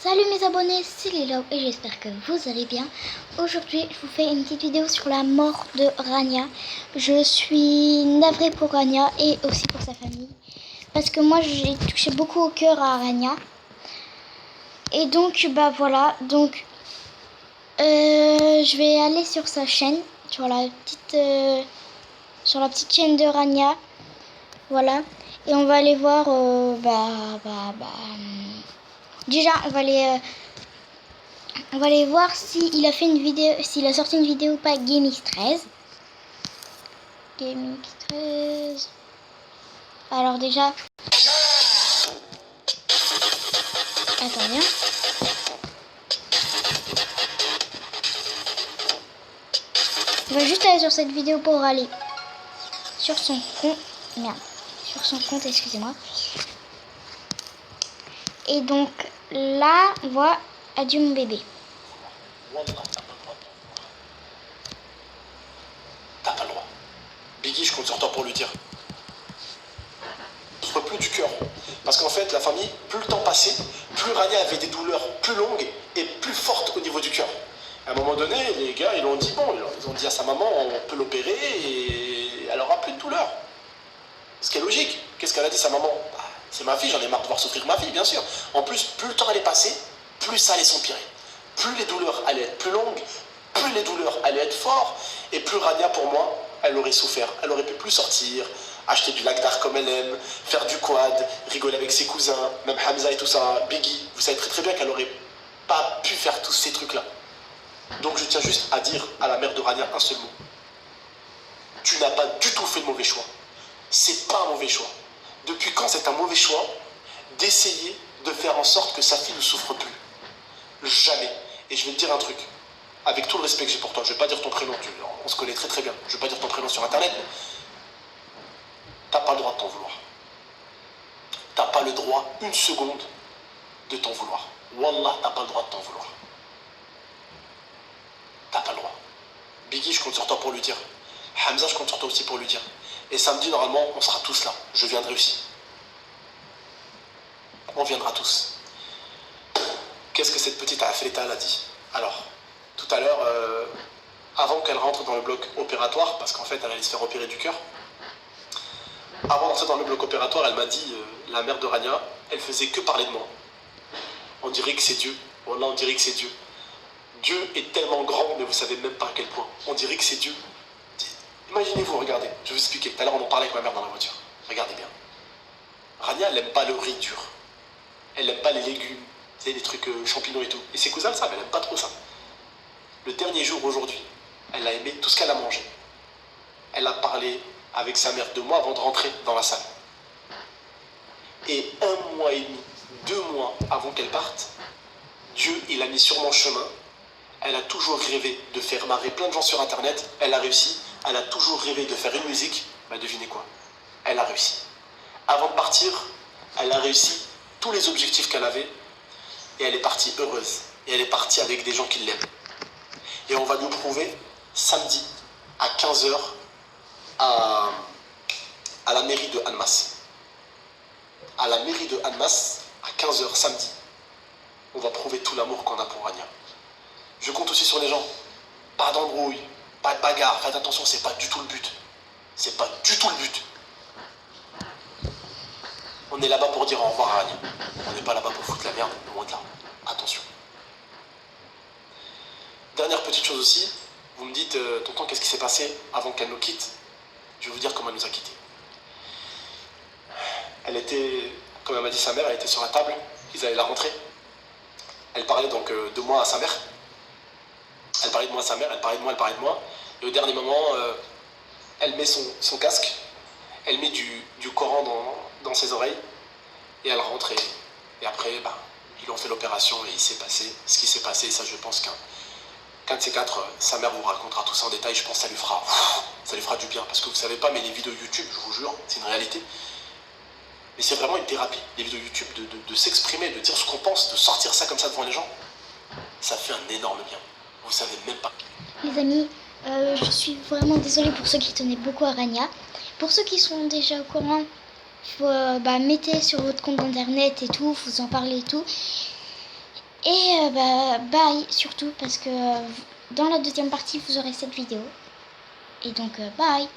Salut mes abonnés, c'est Lilo et j'espère que vous allez bien. Aujourd'hui, je vous fais une petite vidéo sur la mort de Rania. Je suis navrée pour Rania et aussi pour sa famille. Parce que moi, j'ai touché beaucoup au cœur à Rania. Et donc, bah voilà. Donc, je vais aller sur sa chaîne, sur la petite chaîne de Rania. Voilà. Et on va aller voir, déjà, on va aller voir s'il a fait une vidéo, s'il a sorti une vidéo ou pas. GameX13. GameX13. Alors déjà, attendez. On va juste aller sur cette vidéo pour aller sur son compte. Merde. Sur son compte, excusez-moi. Et donc là, on voit adieu mon bébé. T'as pas le droit. Biggie, je compte sur toi pour lui dire. Je ne plus du cœur. Parce qu'en fait, la famille, plus le temps passait, plus Rania avait des douleurs plus longues et plus fortes au niveau du cœur. À un moment donné, les gars, ils ont dit bon, ils ont dit à sa maman, on peut l'opérer et elle aura plus de douleur. Ce qui est logique. Qu'est-ce qu'elle a dit sa maman? Bah, c'est ma fille, j'en ai marre de voir souffrir ma fille, bien sûr. En plus, plus le temps allait passer, plus ça allait s'empirer. Plus les douleurs allaient être plus longues, plus les douleurs allaient être fortes, et plus Rania, pour moi, elle aurait souffert. Elle aurait pu plus sortir, acheter du Lagdar comme elle aime, faire du quad, rigoler avec ses cousins, même Hamza et tout ça, Biggie. Vous savez très très bien qu'elle aurait pas pu faire tous ces trucs-là. Donc je tiens juste à dire à la mère de Rania un seul mot. Tu n'as pas du tout fait de mauvais choix. C'est pas un mauvais choix. Depuis quand c'est un mauvais choix d'essayer de faire en sorte que sa fille ne souffre plus? Jamais. Et je vais te dire un truc. Avec tout le respect que j'ai pour toi, je vais pas dire ton prénom, on se connaît très très bien. Je vais pas dire ton prénom sur internet. T'as pas le droit de t'en vouloir. T'as pas le droit une seconde de t'en vouloir. Wallah, t'as pas le droit de t'en vouloir. T'as pas le droit. Biggie, je compte sur toi pour lui dire. Hamza, je compte sur toi aussi pour lui dire. Et samedi, normalement, on sera tous là. Je viendrai aussi. On viendra tous. Qu'est-ce que cette petite Afrita a dit? Alors, tout à l'heure, avant qu'elle rentre dans le bloc opératoire, parce qu'en fait, elle allait se faire opérer du cœur, avant d'entrer dans le bloc opératoire, elle m'a dit, la mère de Rania, elle faisait que parler de moi. On dirait que c'est Dieu. Voilà, on dirait que c'est Dieu. Dieu est tellement grand, mais vous savez même pas à quel point. On dirait que c'est Dieu. Imaginez-vous, regardez, je vais vous expliquer. Tout à l'heure, on en parlait avec ma mère dans la voiture. Regardez bien. Rania, elle n'aime pas le riz dur. Elle n'aime pas les légumes, vous savez, les trucs champignons et tout. Et ses cousins le savent, elle n'aime pas trop ça. Le dernier jour, aujourd'hui, elle a aimé tout ce qu'elle a mangé. Elle a parlé avec sa mère 2 mois avant de rentrer dans la salle. Et 1 mois et demi, 2 mois avant qu'elle parte, Dieu, il a mis sur mon chemin. Elle a toujours rêvé de faire marrer plein de gens sur Internet. Elle a réussi. Elle a toujours rêvé de faire une musique. Bah, devinez quoi? Elle a réussi. Avant de partir, elle a réussi tous les objectifs qu'elle avait. Et elle est partie heureuse. Et elle est partie avec des gens qui l'aiment. Et on va nous prouver samedi à 15h à la mairie de Annemasse. À la mairie de Annemasse, à 15h samedi. On va prouver tout l'amour qu'on a pour Rania. Je compte aussi sur les gens. Pas d'embrouille, pas de bagarre. Faites attention, c'est pas du tout le but. C'est pas du tout le but. On est là-bas pour dire au revoir à Rania. On n'est pas là-bas pour foutre la merde, loin de là. Attention. Dernière petite chose aussi. Vous me dites, tonton, qu'est-ce qui s'est passé avant qu'elle nous quitte? Je vais vous dire comment elle nous a quittés. Elle était, comme elle m'a dit sa mère, elle était sur la table. Ils allaient la rentrer. Elle parlait donc de moi à sa mère. Elle parlait de moi à sa mère, elle parlait de moi, elle parlait de moi. Et au dernier moment, elle met son casque, elle met du Coran dans ses oreilles, et elle rentre. Et après, bah, ils ont fait l'opération et il s'est passé ce qui s'est passé. Et ça, je pense qu'un de ces quatre, sa mère vous racontera tout ça en détail. Je pense que ça lui fera du bien. Parce que vous savez pas, mais les vidéos YouTube, je vous jure, c'est une réalité. Mais c'est vraiment une thérapie, les vidéos YouTube, de s'exprimer, de dire ce qu'on pense, de sortir ça comme ça devant les gens. Ça fait un énorme bien. Vous savez même pas. Les amis, je suis vraiment désolée pour ceux qui tenaient beaucoup à Rania. Pour ceux qui sont déjà au courant, mettez sur votre compte internet et tout, vous en parlez et tout. Et bah, bye surtout parce que dans la deuxième partie vous aurez cette vidéo. Et donc bye.